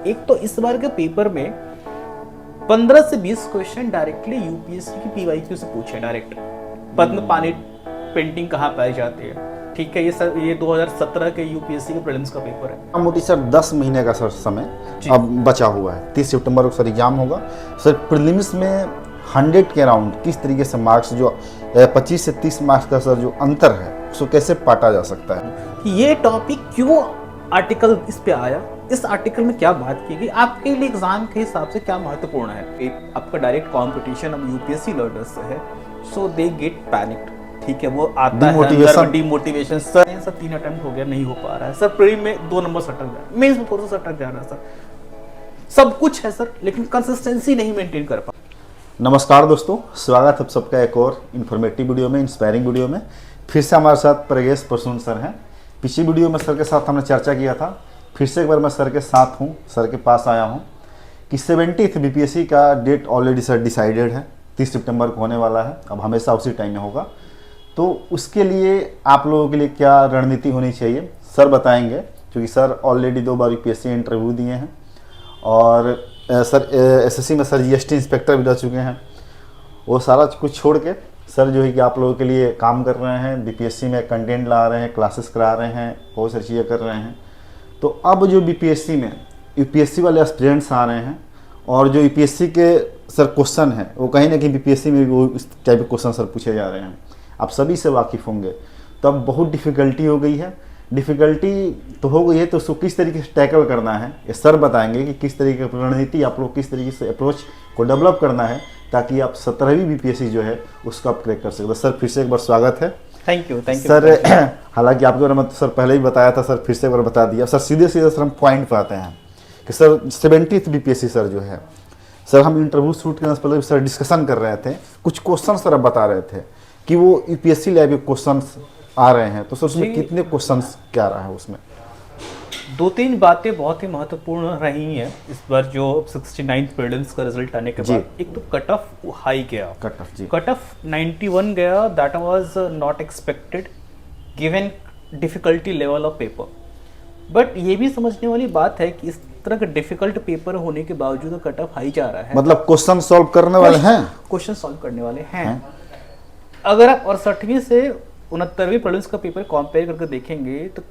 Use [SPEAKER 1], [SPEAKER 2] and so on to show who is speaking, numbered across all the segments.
[SPEAKER 1] एक तो इस बार के पेपर में 15 से 20 क्वेश्चन डायरेक्टली यूपीएससी की पीवाईक्यू से पूछे डायरेक्ट। पद्म पानी पेंटिंग कहाँ पाई जाती है, ठीक है। ये 2017 के यूपीएससी के प्रीलिम्स का पेपर है।
[SPEAKER 2] मोटी सर 10 महीने का सर समय अब बचा हुआ है। 30 सितंबर को सर एग्जाम होगा। सर प्रीलिम्स में 100 के अराउंड किस तरीके से मार्क्स जो 25 से 30 मार्क्स का सर जो अंतर है उसको कैसे पाटा जा सकता है?
[SPEAKER 1] ये टॉपिक क्यों आर्टिकल इस पे आया, इस आर्टिकल में क्या बात की गई, आपके लिए एग्जाम के हिसाब से क्या महत्वपूर्ण है। आपका डायरेक्ट कंपटीशन अब यूपीएससी लर्नर्स से है, सो दे गेट पैनिक्ड, ठीक है। वो आता है डिमोटिवेशन, सर 3 अटेम्प्ट हो गया, नहीं हो पा रहा है सर, प्री में 2 नंबर सटक जा रहा है, मेंस में थोड़ा सा सटक जा रहा है सर, सब कुछ है सर, लेकिन कंसिस्टेंसी नहीं मेंटेन कर पा।
[SPEAKER 2] नमस्कार दोस्तों, स्वागत है सबका एक और इन्फॉर्मेटिव वीडियो में, इंस्पायरिंग वीडियो में। फिर से हमारे साथ प्रगेश प्रसून सर हैं। पिछली वीडियो में सर के साथ हमने चर्चा किया था, फिर से एक बार मैं सर के साथ हूँ, सर के पास आया हूँ कि 70th बीपीएससी का डेट ऑलरेडी सर डिसाइडेड है, 30 सितंबर को होने वाला है। अब हमेशा उसी टाइम में होगा, तो उसके लिए आप लोगों के लिए क्या रणनीति होनी चाहिए सर बताएंगे, क्योंकि सर ऑलरेडी 2 बार यूपीएससी इंटरव्यू दिए हैं और सर एसएससी में सर जीएसटी इंस्पेक्टर भी रह चुके हैं। वो सारा कुछ छोड़ के सर जो है कि आप लोगों के लिए काम कर रहे हैं, बीपीएससी में कंटेंट ला रहे हैं, क्लासेस करा रहे हैं, बहुत सारी चीज़ें कर रहे हैं। तो अब जो बीपीएससी में यूपीएससी वाले एस्पिरेंट्स आ रहे हैं और जो यूपीएससी के सर क्वेश्चन हैं वो कहीं ना कहीं बीपीएससी में वो इस टाइप के क्वेश्चन सर पूछे जा रहे हैं, आप सभी से वाकिफ़ होंगे। तो अब बहुत डिफ़िकल्टी हो गई है, डिफ़िकल्टी तो हो गई है, तो उसको किस तरीके से टैकल करना है ये सर बताएंगे कि किस तरीके की रणनीति आप लोग किस तरीके से अप्रोच को डेवलप करना है ताकि आप 17वीं बीपीएससी जो है उसको आप क्रैक कर सकते। तो सर फिर से एक बार स्वागत है।
[SPEAKER 1] Thank you
[SPEAKER 2] sir. हालांकि आपके बारे में तो सर पहले ही बताया था, सर फिर से एक बार बता दिया। सर सीधे सर हम पॉइंट पर आते हैं कि सर 70th बीपीएससी सर जो है, सर हम इंटरव्यू शूट करने से पहले सर डिस्कशन कर रहे थे, कुछ क्वेश्चन सर बता रहे थे कि वो यूपीएससी लेवल के क्वेश्चंस आ रहे हैं, तो सर उसमें कितने क्वेश्चंस क्या रहा है? उसमें
[SPEAKER 1] 2-3 बातें बहुत ही महत्वपूर्ण रही हैं इस बार जो 69th प्रीलिम्स का रिजल्ट आने के बाद। एक तो कट ऑफ हाई गया, कट ऑफ 91 गया, that was not expected given difficulty level of paper. But ये भी समझने वाली बात है कि इस तरह का डिफिकल्ट पेपर होने के बावजूद कट ऑफ हाई जा रहा है, मतलब
[SPEAKER 2] क्वेश्चन सॉल्व करने वाले हैं,
[SPEAKER 1] क्वेश्चन सॉल्व करने वाले हैं। अगर आप 68वीं से 69वीं प्रीलिम्स का पेपर कंपेयर करके देखेंगे तो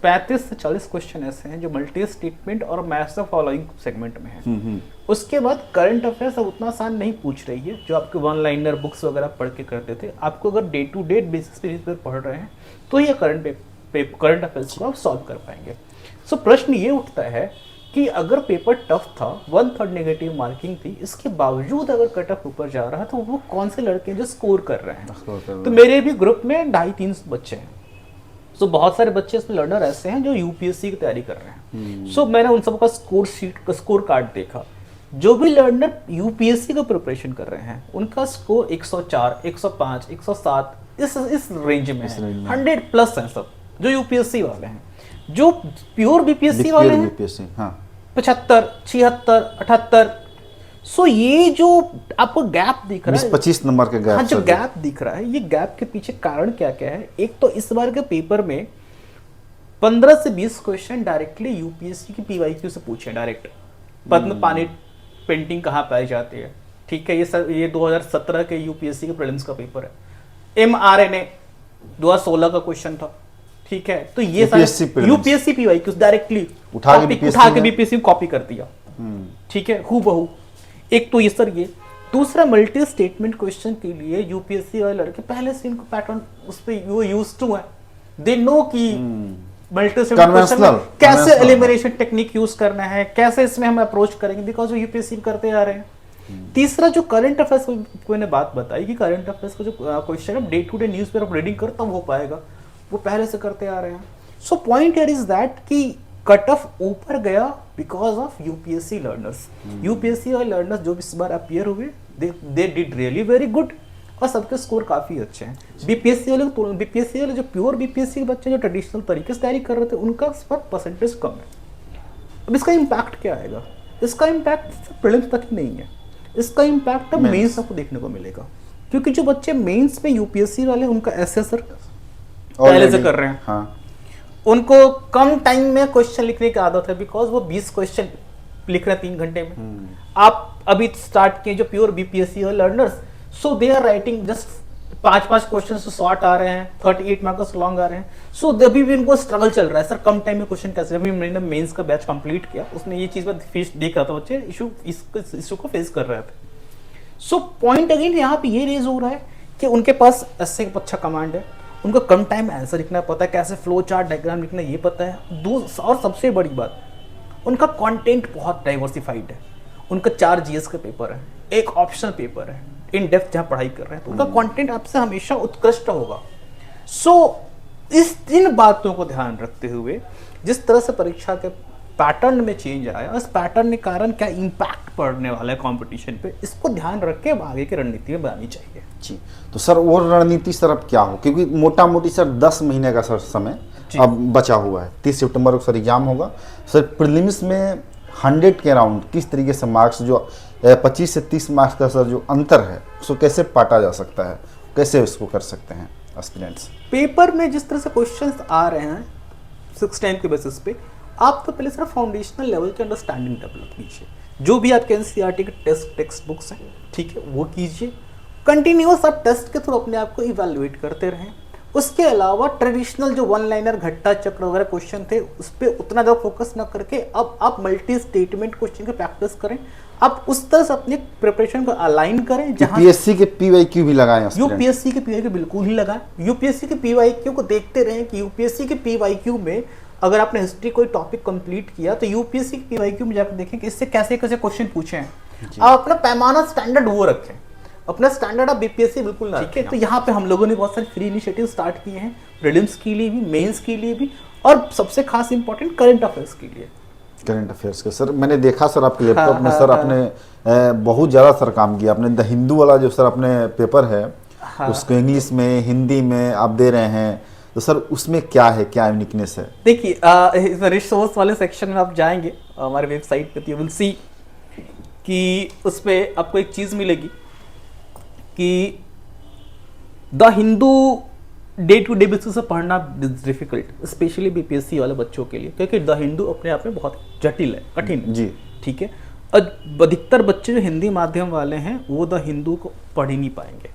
[SPEAKER 1] 35 से 40 क्वेश्चन ऐसे हैं जो मल्टी स्टेटमेंट और मैथ्स द फॉलोइंग सेगमेंट में है। उसके बाद करंट अफेयर्स अब उतना आसान नहीं पूछ रही है जो आपके 1 लाइनर बुक्स वगैरह पढ़ के करते थे। आपको अगर डे टू डे बेसिस पे पढ़ रहे हैं तो ये करंट अफेयर्स को आप सॉल्व कर पाएंगे। सो प्रश्न ये उठता है कि अगर पेपर टफ था, 1/3 नेगेटिव मार्किंग थी, इसके बावजूद अगर कट ऑफ ऊपर जा रहा है तो वो कौन से लड़के जो स्कोर कर रहे हैं। तो मेरे भी ग्रुप में 250-3 बच्चे हैं। सो बहुत सारे बच्चे इसमें लर्नर ऐसे हैं जो यूपीएससी की तैयारी कर रहे हैं। सो मैंने उन सबका स्कोर कार्ड देखा। जो भी लर्नर यूपीएससी का प्रिपरेशन कर रहे हैं उनका स्कोर 104, 105, 107 इस रेंज में है। 100+ हैं सब जो यूपीएससी वाले हैं। जो प्योर बीपीएससी वाले हैं 75, 76, 78। सो ये जो आपको गैप दिख रहा है,
[SPEAKER 2] 25 नंबर के गैप,
[SPEAKER 1] हाँ, जो गैप दिख रहा है, ये गैप के पीछे कारण क्या क्या है। एक तो इस बार के पेपर में 15 से 20 क्वेश्चन डायरेक्टली यूपीएससी की पीवाईक्यू से पूछे डायरेक्ट। पद्म पानी पेंटिंग कहाँ पाई जाती है, ठीक है। ये 2017 के यूपीएससी के प्रीलिम्स का पेपर है। mRNA 2016 का क्वेश्चन था, ठीक है। तो ये यूपीएससी पीवाईक्यू डायरेक्टली उठा के बीपीएससी कॉपी कर दिया, ठीक है, हूबहू। एक तो ये सर ये। दूसरा, मल्टी स्टेटमेंट क्वेश्चन के लिए यूपीएससी वाले लड़के पहले से इनको पैटर्न उस पे वो यूज्ड टू है, दे नो कि मल्टी स्टेटमेंट क्वेश्चन में कैसे एलिमिनेशन टेक्निक यूज करना है, कैसे इसमें हम अप्रोच करेंगे, बिकॉज वो यूपीएससी करते आ रहे हैं। तीसरा, जो करंट अफेयर्स को मैंने बात बताई कि करंट अफेयर्स का जो क्वेश्चन है डे टू डे न्यूज़पेपर आप रीडिंग करो तब हो पाएगा, वो पहले से करते आ रहे हैं। So point here is that कि कट ऑफ ऊपर गया because of UPSC learners. UPSC वाले लर्नर्स जो इस बार अपीयर हुए, they did really very good और सबके स्कोर काफी अच्छे हैं। बीपीएससी वाले जो प्योर बीपीएससी के बच्चे जो ट्रेडिशनल तरीके से तैयारी कर रहे थे उनका परसेंटेज कम है। अब इसका इम्पैक्ट क्या आएगा? इसका इम्पैक्ट प्रीलिम्स तक ही नहीं है, इसका इम्पैक्ट अब मेंस आपको देखने को मिलेगा, क्योंकि जो बच्चे मेंस में यूपीएससी वाले उनका एसेसर पहले से कर रहे हैं, उनको कम टाइम में क्वेश्चन लिखने की आदत है, बिकॉज वो 20 क्वेश्चन लिख रहे हैं 3 घंटे में। आप अभी स्टार्ट किए जो pure BPSC learners, so they are writing just 5-5 question short आ रहे हैं, 38 मार्क्स लॉन्ग आ रहे हैं। सो अभी भी इनको स्ट्रगल चल रहा है, सर कम टाइम में क्वेश्चन कैसे। अभी मैंने मेंस का बैच कंप्लीट किया, उसने ये चीज फेस देख रहा था, बच्चे इशू को फेस कर रहे थे। सो पॉइंट अगेन यहाँ पे ये रेज हो रहा है कि उनके पास ऐसे अच्छा कमांड है, उनको कम टाइम आंसर लिखना पता है, कैसे फ्लो चार्ट डायग्राम लिखना ये पता है। और सबसे बड़ी बात, उनका कंटेंट बहुत डाइवर्सिफाइड है। उनका 4 जीएस का पेपर है, एक ऑप्शनल पेपर है, इन डेप्थ जहाँ पढ़ाई कर रहे हैं, तो उनका कंटेंट आपसे हमेशा उत्कृष्ट होगा। सो इन बातों को ध्यान रखते हुए जिस तरह से परीक्षा के पैटर्न में चेंज आया, उस पैटर्न के कारण क्या इम्पैक्ट पड़ने वाला है कंपटीशन पे, इसको ध्यान रख के आगे की रणनीति में बनानी चाहिए।
[SPEAKER 2] जी, तो सर वो रणनीति सर अब क्या हो, क्योंकि मोटा मोटी सर 10 महीने का सर समय अब बचा हुआ है। 30 सितंबर को सर एग्जाम होगा। सर प्रीलिम्स में 100 के अराउंड किस तरीके से मार्क्स, जो 25 से 30 मार्क्स का सर जो अंतर है, उसको कैसे पाटा जा सकता है, कैसे उसको कर सकते हैं एस्पिरेंट्स?
[SPEAKER 1] पेपर में जिस तरह से क्वेश्चंस आ रहे हैं 6 टाइम के बेसिस पे, आप तो पहले सिर्फ फाउंडेशनल लेवल की अंडरस्टैंडिंग डेवलप कीजिए। जो भी आपके एनसीईआरटी के टेक्स्ट बुक्स हैं, ठीक है, वो कीजिए। कंटिन्यूअस आप टेस्ट के थ्रू अपने आप को इवैल्यूएट करते रहें। उसके अलावा ट्रेडिशनल जो वन लाइनर घट्टा चक्र वगैरह क्वेश्चन थे, उस पर उतना ज़्यादा फोकस ना करके अब आप मल्टी स्टेटमेंट क्वेश्चन की प्रैक्टिस करें। आप उस तरह से अपनी प्रिपरेशन को अलाइन करें जहां
[SPEAKER 2] यूपीएससी के पीवाईक्यू भी लगाएं।
[SPEAKER 1] यूपीएससी के पीवाईक्यू बिल्कुल ही लगाएं। यूपीएससी के पीवाईक्यू को देखते रहें कि यूपीएससी के पीवाईक्यू में अगर आपने हिस्ट्री कोई टॉपिक कंप्लीट किया तो यूपीएससी के पीवाईक्यू में जाकर देखें कि इससे कैसे कैसे क्वेश्चन पूछे हैं। आप अपना पैमाना स्टैंडर्ड वो रखें, अपना स्टैंडर्ड आप बीपीएससी बिल्कुल ना रखें। तो यहाँ पे हम लोगों ने बहुत सारे फ्री इनिशिएटिव स्टार्ट किए हैं, प्रीलिम्स के लिए भी, मेंस के लिए भी, और सबसे खास इंपॉर्टेंट करंट अफेयर्स के लिए।
[SPEAKER 2] करंट अफेयर्स के सर मैंने देखा सर आपके लैपटॉप में सर आपने बहुत ज़्यादा सर काम किया। आपने द हिंदू वाला जो सर अपने पेपर है, उसको इंग्लिश में, हिंदी में आप दे रहे हैं, तो सर उसमें क्या है, क्या यूनिकनेस है?
[SPEAKER 1] देखिए रिसोर्स वाले सेक्शन में आप जाएंगे हमारे वेबसाइट पे, तो यू विल सी कि उस पर आपको एक चीज़ मिलेगी कि the Hindu day to day basis से पढ़ना डिफिकल्ट, स्पेशली बीपीएससी वाले बच्चों के लिए, क्योंकि द हिंदू अपने आप में बहुत जटिल है, कठिन है। जी ठीक है। अधिकतर बच्चे जो हिंदी माध्यम वाले हैं वो द हिंदू को पढ़ ही नहीं पाएंगे,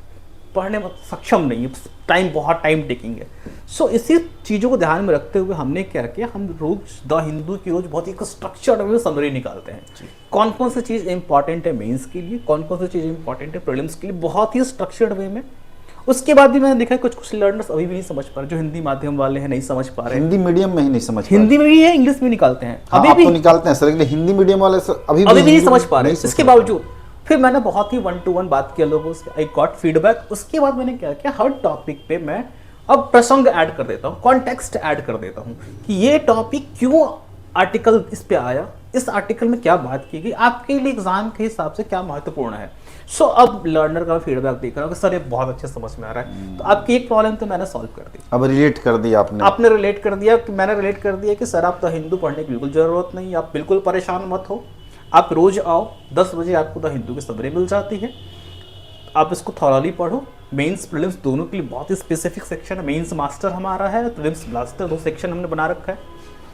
[SPEAKER 1] पढ़ने में सक्षम नहीं है, बहुत टाइम टेकिंग है। सो इसी चीज़ों को ध्यान में रखते हुए हमने क्या किया, हम रोज द हिंदू की रोज बहुत ही स्ट्रक्चर्ड वे समरी निकालते हैं। कौन कौन सी चीज़ इंपॉर्टेंट है मेंस के लिए, कौन कौन सी चीज़ इंपॉर्टेंट है प्रीलिम्स के लिए, बहुत ही स्ट्रक्चर्ड वे में। उसके बाद भी मैंने देखा है कुछ लर्नर्स अभी भी नहीं समझ पा रहे, जो हिंदी माध्यम वाले हैं नहीं समझ पा रहे।
[SPEAKER 2] हिंदी मीडियम में ही नहीं समझ,
[SPEAKER 1] हिंदी में भी है, इंग्लिश में निकालते हैं,
[SPEAKER 2] अभी भी निकालते हैं सर, हिंदी मीडियम वाले अभी भी
[SPEAKER 1] नहीं समझ पा रहे। इसके बावजूद फिर मैंने बहुत ही 1-to-1 बात किया लोगों से, आई गॉट फीडबैक। उसके बाद मैंने क्या किया, हर टॉपिक पे मैं अब प्रसंग ऐड कर देता हूँ, कॉन्टेक्स्ट ऐड कर देता हूँ कि ये टॉपिक क्यों आर्टिकल इस पे आया, इस आर्टिकल में क्या बात की गई, आपके लिए एग्जाम के हिसाब से क्या महत्वपूर्ण है। सो अब लर्नर का फीडबैक देख रहा हूँ कि सर ये बहुत अच्छे समझ में आ रहा है, तो आपकी एक प्रॉब्लम तो मैंने सॉल्व कर दी।
[SPEAKER 2] अब रिलेट कर दिया आपने
[SPEAKER 1] रिलेट कर दिया कि मैंने रिलेट कर दिया कि सर आप तो हिंदू पढ़ने की बिल्कुल जरूरत नहीं, आप बिल्कुल परेशान मत हो, आप रोज आओ 10 बजे, आपको द हिंदू की खबरें मिल जाती है, आप इसको थॉरली पढ़ो। मेंस प्रीलिम्स दोनों के लिए बहुत ही स्पेसिफिक सेक्शन है, मेंस मास्टर हमारा है, प्रीलिम्स ब्लास्टर, 2 सेक्शन हमने बना रखा है।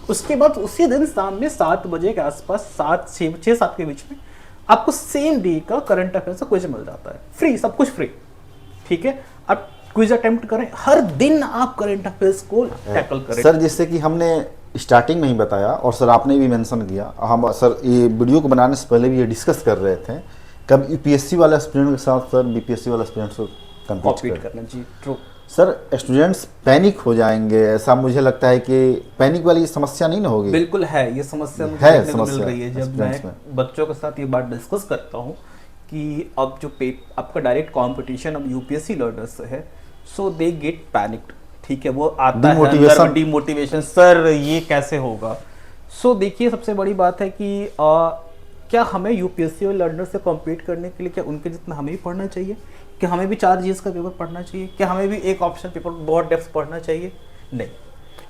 [SPEAKER 1] उसके बाद उसी दिन शाम में 7 बजे के आसपास, 6-7 के बीच में आपको सेम डे का करंट अफेयर्स का क्विज मिल जाता है, फ्री, सब कुछ फ्री। ठीक है, आप क्विज अटेम्प्ट करें, हर दिन आप करंट अफेयर्स को टैकल करें।
[SPEAKER 2] सर जैसे कि हमने स्टार्टिंग में ही बताया और सर आपने भी मेंशन किया, हम सर ये वीडियो को बनाने से पहले भी ये डिस्कस कर रहे थे, कब यूपीएससी वाला एस्पिरेंट के साथ सर बीपीएससी वाला एस्पिरेंट को कंपीट करना।
[SPEAKER 1] जी ट्रू सर,
[SPEAKER 2] स्टूडेंट्स पैनिक हो जाएंगे, ऐसा मुझे लगता है कि पैनिक वाली समस्या नहीं ना होगी?
[SPEAKER 1] बिल्कुल है, ये समस्या मुझे मिल रही है जब मैं बच्चों के साथ ये बात डिस्कस करता हूँ कि अब जो आपका डायरेक्ट कंपटीशन अब यूपीएससी लर्नर्स से है, सो दे गेट पैनिक्ड। ठीक है, वो आता है डिमोटिवेशन, सर ये कैसे होगा। सो देखिए सबसे बड़ी बात है कि क्या हमें यूपीएससी और लर्नर से कॉम्पीट करने के लिए क्या उनके जितना हमें भी पढ़ना चाहिए, कि हमें भी 4 जीएस का पेपर पढ़ना चाहिए, कि हमें भी एक ऑप्शन पेपर बहुत डेप्थ पढ़ना चाहिए? नहीं,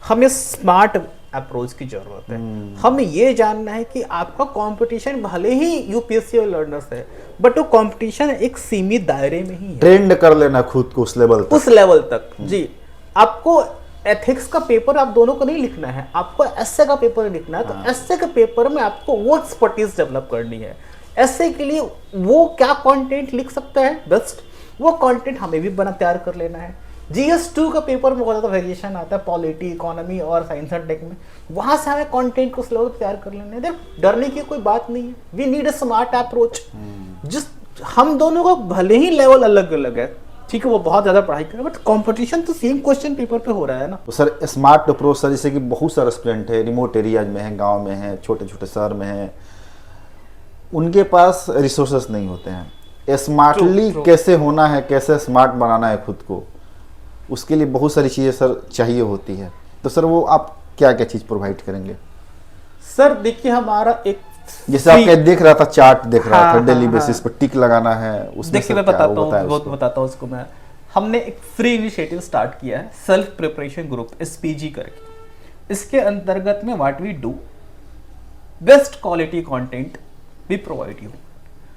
[SPEAKER 1] हमें स्मार्ट अप्रोच की जरूरत है। हमें ये जानना है कि आपका कंपटीशन भले ही यूपीएससी और लर्नर्स है, बट वो कंपटीशन एक सीमित दायरे में ही है।
[SPEAKER 2] ट्रेंड कर लेना खुद को उस लेवल तक।
[SPEAKER 1] जी, आपको एथिक्स का पेपर आप दोनों को नहीं लिखना है, आपको एस्से का पेपर लिखना है। तो एस्से के पेपर में आपको वो एक्सपर्टीज डेवलप करनी है। एस्से के लिए वो क्या कंटेंट लिख सकता है बेस्ट, वो कंटेंट हमें भी बना तैयार कर लेना है। GS2 का पेपर में बहुत ज़्यादा वेरिएशन आता है पॉलिटी, इकोनॉमी और साइंस एंड टेक में, वहाँ से हमें कंटेंट को स्लो तैयार कर लेना है। देख डरने की कोई बात नहीं है, we need a smart approach. जिस हम दोनों का भले ही लेवल अलग अलग है, ठीक है, वो बहुत ज़्यादा पढ़ाई करे, बट कंपटीशन तो सेम क्वेश्चन पेपर पे हो रहा है ना।
[SPEAKER 2] तो सर स्मार्ट अप्रोच सर, जैसे कि बहुत सारे स्टूडेंट है रिमोट एरियाज में है, गांव में है, छोटे छोटे शहर में है, उनके पास रिसोर्सेस नहीं होते हैं। स्मार्टली कैसे होना है, कैसे स्मार्ट बनाना है खुद को, उसके लिए बहुत सारी चीज़ें सर चाहिए होती है। तो सर वो आप क्या क्या चीज़ प्रोवाइड करेंगे?
[SPEAKER 1] सर देखिए हमारा एक
[SPEAKER 2] जैसे आपके देख रहा था चार्ट देख रहा था, डेली
[SPEAKER 1] हाँ,
[SPEAKER 2] बेसिस पर टिक लगाना है, उसमें
[SPEAKER 1] देखिए मैं
[SPEAKER 2] सर क्या
[SPEAKER 1] बताता
[SPEAKER 2] वो बताया
[SPEAKER 1] हूँ, बहुत
[SPEAKER 2] उसको।
[SPEAKER 1] बताता हूँ उसको मैं। हमने एक फ्री इनिशिएटिव स्टार्ट किया है, सेल्फ प्रिपरेशन ग्रुप SPG करके। इसके अंतर्गत में what we do, best quality content we provide you.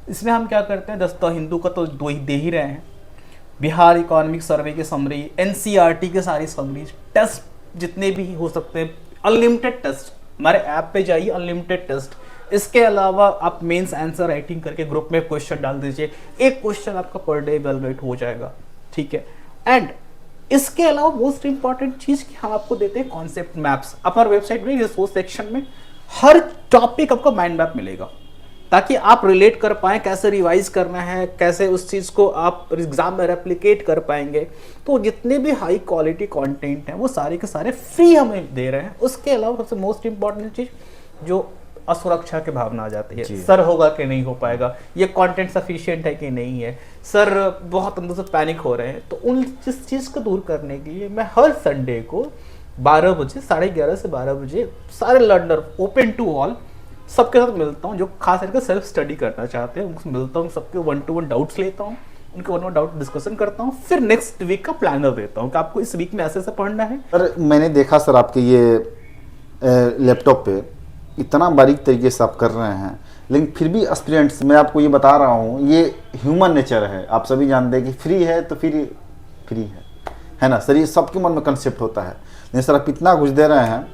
[SPEAKER 1] इसमें हम क्या करते हैं, द हिंदू का तो दो ही दे ही रहे हैं, बिहार इकोनॉमिक सर्वे की समरी, NCERT के सारी समरी, टेस्ट जितने भी हो सकते हैं, अनलिमिटेड टेस्ट, हमारे ऐप पे जाइए, अनलिमिटेड टेस्ट। इसके अलावा आप मेंस आंसर राइटिंग करके ग्रुप में क्वेश्चन डाल दीजिए, एक क्वेश्चन आपका पर डे इवैल्यूएट हो जाएगा, ठीक है। एंड इसके अलावा मोस्ट इंपॉर्टेंट चीज कि हम आपको देते हैं कॉन्सेप्ट मैप्स। अपना वेबसाइट में रिसोर्स सेक्शन में हर टॉपिक आपको माइंड मैप मिलेगा, ताकि आप रिलेट कर पाएं, कैसे रिवाइज करना है, कैसे उस चीज़ को आप एग्जाम में रेप्लिकेट कर पाएंगे। तो जितने भी हाई क्वालिटी कंटेंट हैं वो सारे के सारे फ्री हमें दे रहे हैं। उसके अलावा सबसे मोस्ट इंपॉर्टेंट चीज़ जो असुरक्षा की भावना आ जाती है, सर होगा कि नहीं हो पाएगा, ये कंटेंट सफिशिएंट है कि नहीं है, सर बहुत अंदर से पैनिक हो रहे हैं। तो उन जिस चीज़ को दूर करने के लिए मैं हर संडे को 12 बजे, 11:30 से 12 बजे सारे लर्नर, ओपन टू ऑल, सबके साथ मिलता हूँ जो खास करके सेल्फ स्टडी करना चाहते हैं, उनसे मिलता हूँ, सबके 1-to-1 डाउट्स लेता हूँ, उनके 1-to-1 डाउट डिस्कशन करता हूँ, फिर नेक्स्ट वीक का प्लानर देता हूँ कि आपको इस वीक में ऐसे ऐसे पढ़ना है।
[SPEAKER 2] सर मैंने देखा सर आपके ये लैपटॉप पे इतना बारीक तरीके से आप कर रहे हैं, लेकिन फिर भी एस्पिरेंट्स, मैं आपको ये बता रहा हूँ, ये ह्यूमन नेचर है। आप सभी जानते हैं कि फ्री है तो फिर फ्री है ना सर, ये सबके मन में कंसेप्ट होता है। नहीं सर आप इतना कुछ दे रहे हैं,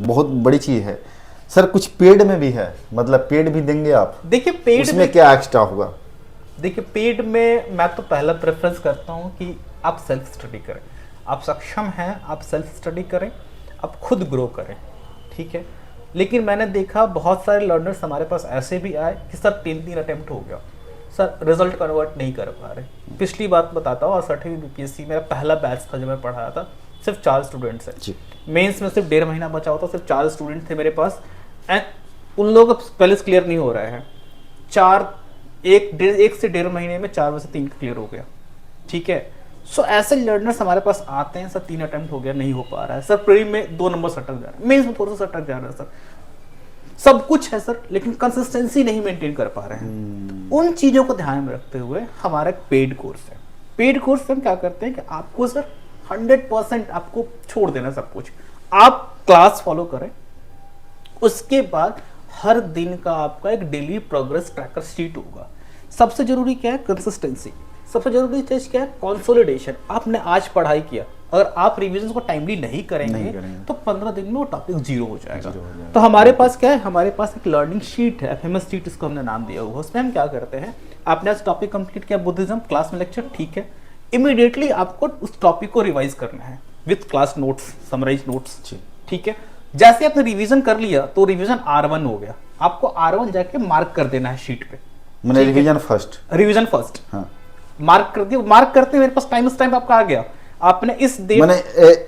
[SPEAKER 2] बहुत बड़ी चीज़ है सर। कुछ पेड में भी है, मतलब पेड भी देंगे आप?
[SPEAKER 1] देखिए पेड
[SPEAKER 2] उसमें क्या एक्स्ट्रा होगा?
[SPEAKER 1] देखिए पेड में मैं तो पहला प्रेफरेंस करता हूँ कि आप सेल्फ स्टडी करें, आप सक्षम हैं, आप सेल्फ स्टडी करें, आप खुद ग्रो करें, ठीक है। लेकिन मैंने देखा बहुत सारे लर्नर्स हमारे पास ऐसे भी आए कि सर 3 अटेम्प्ट हो गया, सर रिजल्ट कन्वर्ट नहीं कर पा रहे। पिछली बात बताता हूँ, और 6वीं BPSC मेरा पहला बैच था, जब मैं पढ़ाया था, सिर्फ 4 स्टूडेंट्स हैं। मेंस में सिर्फ 1.5 महीना बचा होता, सिर्फ 4 स्टूडेंट थे मेरे पास, एंड उन लोगों का पहले क्लियर नहीं हो रहे हैं। 1 से 1.5 महीने में 4 में से 3 क्लियर हो गया, ठीक है। सो ऐसे लर्नर्स हमारे पास आते हैं, सर 3 अटेम्प्ट हो गया, नहीं हो पा रहा है, सर प्री में 2 नंबर सटक जा रहा है, मेंस में थोड़ा सा सटक जा रहा है, सर सब कुछ है सर, लेकिन कंसिस्टेंसी नहीं मेंटेन कर पा रहे हैं। उन चीज़ों को ध्यान में रखते हुए हमारा एक पेड कोर्स है। पेड कोर्स में हम क्या करते हैं कि आपको सर 100% आपको छोड़ देना सब कुछ, आप क्लास फॉलो करें, उसके बाद हर दिन का आपका एक डेली प्रोग्रेस ट्रैकर शीट होगा। सबसे जरूरी क्या है? कंसिस्टेंसी। सबसे जरूरी चीज क्या है? कंसोलिडेशन। आपने आज पढ़ाई किया, अगर आप रिवीजन को टाइमली नहीं करेंगे तो 15 दिन में वो टॉपिक जीरो हो जाएगा। तो हमारे पास क्या है? हमारे पास एक लर्निंग शीट है, फेमस शीट इसको हमने नाम दिया हुआ। उसमें हम क्या करते हैं, आपने आज टॉपिक कंप्लीट किया बुद्धिज्म क्लास में लेक्चर, ठीक है, इमीडिएटली आपको उस टॉपिक को रिवाइज करना है with class notes, summarize notes, ठीक है। जैसे आपने रिवीजन कर लिया तो रिवीजन R1 हो गया, आपको R1 जाके मार्क कर देना है शीट पे।
[SPEAKER 2] मैंने रिवीजन फर्स्ट
[SPEAKER 1] हाँ, मार्क कर दिया। मार्क करते मेरे पास टाइम स्टैम्प आपका आ गया। आपने इस डेट
[SPEAKER 2] मैंने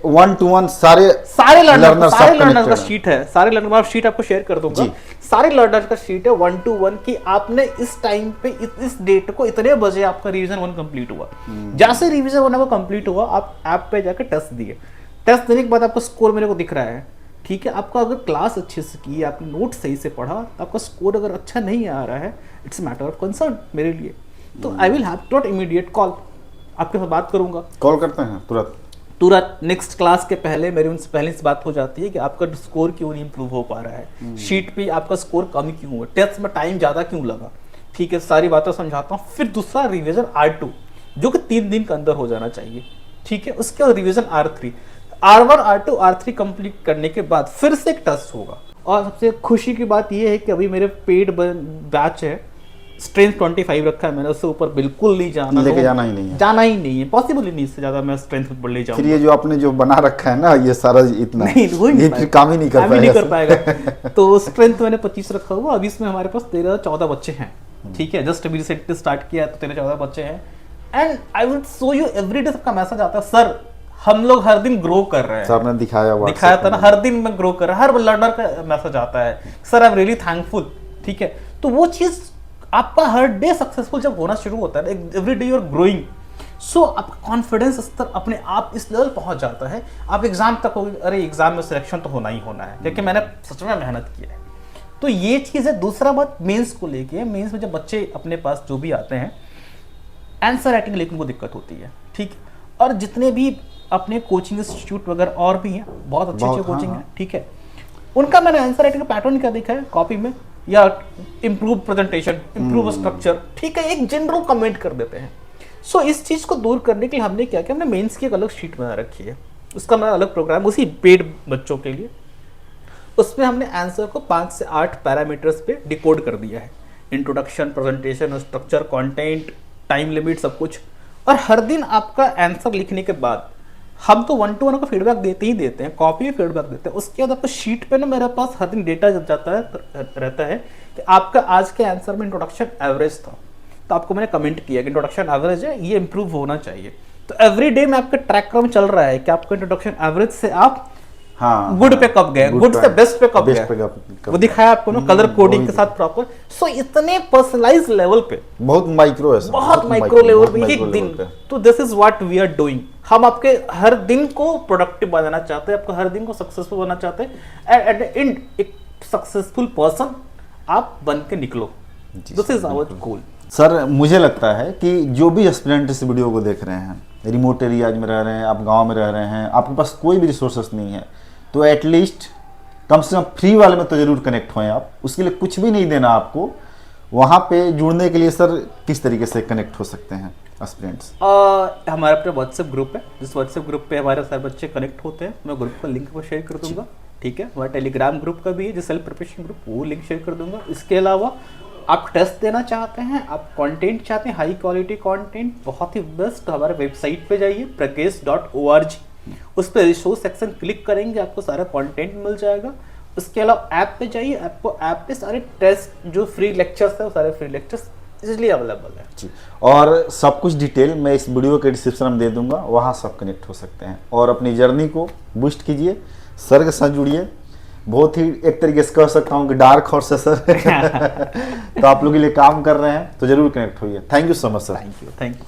[SPEAKER 2] 1-to-1 सारे
[SPEAKER 1] लर्नर का शीट है, सारे लर्नर का शीट आपको शेयर कर दूंगा। सारे लर्नर का शीट है 1-to-1 की। आपने इस टाइम पे इस डेट को इतने बजे आपका रिवीजन 1 कंप्लीट हुआ। जैसे रिवीजन 1 आपका कंप्लीट हुआ, आप ऐप पे जाकर टेस्ट दिए। टेस्ट देने के बाद आपका स्कोर मेरे को दिख रहा है, ठीक है। आपका अगर क्लास अच्छे से की, आपने नोट सही से पढ़ा, आपका स्कोर अगर अच्छा नहीं आ रहा है, इट्स मैटर ऑफ कंसर्न मेरे लिए। तो I will have not immediate call, आपके साथ बात करूंगा।
[SPEAKER 2] कॉल करते हैं
[SPEAKER 1] तुरंत नेक्स्ट क्लास के पहले मेरी उनसे पहले से बात हो जाती है कि आपका स्कोर क्यों नहीं इंप्रूव हो पा रहा है, शीट पे आपका स्कोर कम क्यों हुआ, टेस्ट में टाइम ज़्यादा क्यों लगा, ठीक है, सारी बातें समझाता हूँ। फिर दूसरा रिवीजन R2 जो कि 3 दिन के अंदर हो जाना चाहिए, ठीक है। उसके बाद revision R3। R1 R2 R3 complete करने के बाद फिर से एक टेस्ट होगा। और सबसे खुशी की बात यह है कि अभी मेरे पेड बैच है, स्ट्रेंथ 25 रखा है मैंने, उससे ऊपर बिल्कुल नहीं जाना,
[SPEAKER 2] लेके जाना ही नहीं है,
[SPEAKER 1] जाना ही नहीं है, पॉसिबल ही नहीं, इससे ज्यादा मैं स्ट्रेंथ पर ले जाऊंगा।
[SPEAKER 2] फिर ये जो आपने जो बना रखा है ना, ये सारा इतना
[SPEAKER 1] नहीं, हो ही नहीं
[SPEAKER 2] ये फिर काम ही नहीं कर
[SPEAKER 1] पाएगा। तो स्ट्रेंथ मैंने 25 रखा हुआ, अभी इसमें हमारे पास 13-14 बच्चे हैं, ठीक है, जस्ट अभी रिसेंटली स्टार्ट किया है, तो 13-14 बच्चे हैं। And I will show you everyday, सबका मैसेज आता है, सर हम लोग हर दिन ग्रो कर रहे हैं।
[SPEAKER 2] सर आपने दिखाया
[SPEAKER 1] था ना, हर दिन मैं ग्रो कर रहा, हर लर्नर का मैसेज आता है, sir I am really thankful, ठीक है। तो वो चीज आपका हर डे सक्सेसफुल जब होना शुरू होता है, every day you are growing, so आपका कॉन्फिडेंस स्तर अपने आप इस लेवल पहुंच जाता है, आप एग्जाम तक हो, अरे एग्जाम में सिलेक्शन तो होना ही होना है, क्योंकि मैंने सच में मेहनत की है। तो ये चीज है। दूसरा बात मेंस को लेके, मेंस में जब बच्चे अपने पास जो भी आते हैं, आंसर राइटिंग लिखने को दिक्कत होती है, ठीक है। और जितने भी अपने कोचिंग इंस्टीट्यूट वगैरह और भी हैं, बहुत अच्छे कोचिंग है, ठीक है, उनका मैंने आंसर राइटिंग का पैटर्न क्या देखा है कॉपी में, या इम्प्रूव प्रेजेंटेशन, इम्प्रूव स्ट्रक्चर, ठीक है, एक जनरल कमेंट कर देते हैं। सो इस चीज को दूर करने के लिए हमने क्या किया, हमने मेंस की एक अलग शीट बना रखी है, उसका हमारा अलग प्रोग्राम उसी पेड बच्चों के लिए। उसमें हमने आंसर को 5 से 8 पैरामीटर्स पे डिकोड कर दिया है, introduction, presentation, structure, content, time limit, सब कुछ। और हर दिन आपका आंसर लिखने के बाद हम तो 1-to-1 का फीडबैक देते ही देते हैं, कॉपी में फीडबैक देते हैं, उसके बाद आपको शीट पे ना मेरे पास हर दिन डेटा जब जाता है रहता है कि आपका आज के आंसर में इंट्रोडक्शन एवरेज था, तो आपको मैंने कमेंट किया कि इंट्रोडक्शन एवरेज है, ये इंप्रूव होना चाहिए। तो एवरी डे में आपका ट्रैक में चल रहा है कि आपका इंट्रोडक्शन एवरेज से आप गुड पे कब गए, गुड से बेस्ट पे कब गए, वो दिखाया आपको ना, कलर कोडिंग के साथ प्रॉपर। सो इतने पर्सनलाइज लेवल पे,
[SPEAKER 2] बहुत माइक्रो है,
[SPEAKER 1] बहुत माइक्रो लेवल पे एक दिन। तो this is what we are doing. हम आपके हर दिन को प्रोडक्टिव बनाना चाहते हैं, आपको हर दिन को सक्सेसफुल बनाना चाहते हैं, एट द एंड एक सक्सेसफुल पर्सन आप बन के निकलो। This is our goal.
[SPEAKER 2] Sir मुझे लगता है कि जो भी एस्पिरेंट इस वीडियो को देख रहे हैं, रिमोट एरियाज में रह रहे हैं, आप गांव में रह रहे हैं, आपके पास कोई भी रिसोर्सेस नहीं है, तो एटलीस्ट कम से कम फ्री वाले में तो जरूर कनेक्ट होएं आप, उसके लिए कुछ भी नहीं देना आपको। वहाँ पे जुड़ने के लिए सर किस तरीके से कनेक्ट हो सकते हैं एस्पिरेंट्स?
[SPEAKER 1] हमारा अपना व्हाट्सएप ग्रुप है, जिस व्हाट्सएप ग्रुप पे हमारे सारे बच्चे कनेक्ट होते हैं, मैं ग्रुप का लिंक को शेयर कर दूंगा, ठीक है। हमारा टेलीग्राम ग्रुप का भी है, जो सेल्फ प्रिपरेशन ग्रुप, वो लिंक शेयर कर दूंगा। इसके अलावा आप टेस्ट देना चाहते हैं, आप कंटेंट चाहते हैं, हाई क्वालिटी कंटेंट, बहुत ही बेस्ट, हमारे वेबसाइट पे जाइए pragesh.org, उस पर रिसोर्स सेक्शन क्लिक करेंगे, आपको सारा कंटेंट मिल जाएगा। उसके अलावा ऐप पे जाइए, आपको ऐप पे सारे टेस्ट जो फ्री लेक्चर्स है, वो सारे फ्री लेक्चर्स इजीली अवेलेबल है
[SPEAKER 2] जी। और सब कुछ डिटेल मैं इस वीडियो के डिस्क्रिप्शन में दे दूंगा, वहाँ सब कनेक्ट हो सकते हैं और अपनी जर्नी को बूस्ट कीजिए, सर के साथ जुड़िए। बहुत ही एक तरीके से कह सकता हूँ कि डार्क हॉर्स है सर तो आप लोग के लिए काम कर रहे हैं, तो जरूर कनेक्ट होइए। Thank you so much sir.
[SPEAKER 1] Thank you.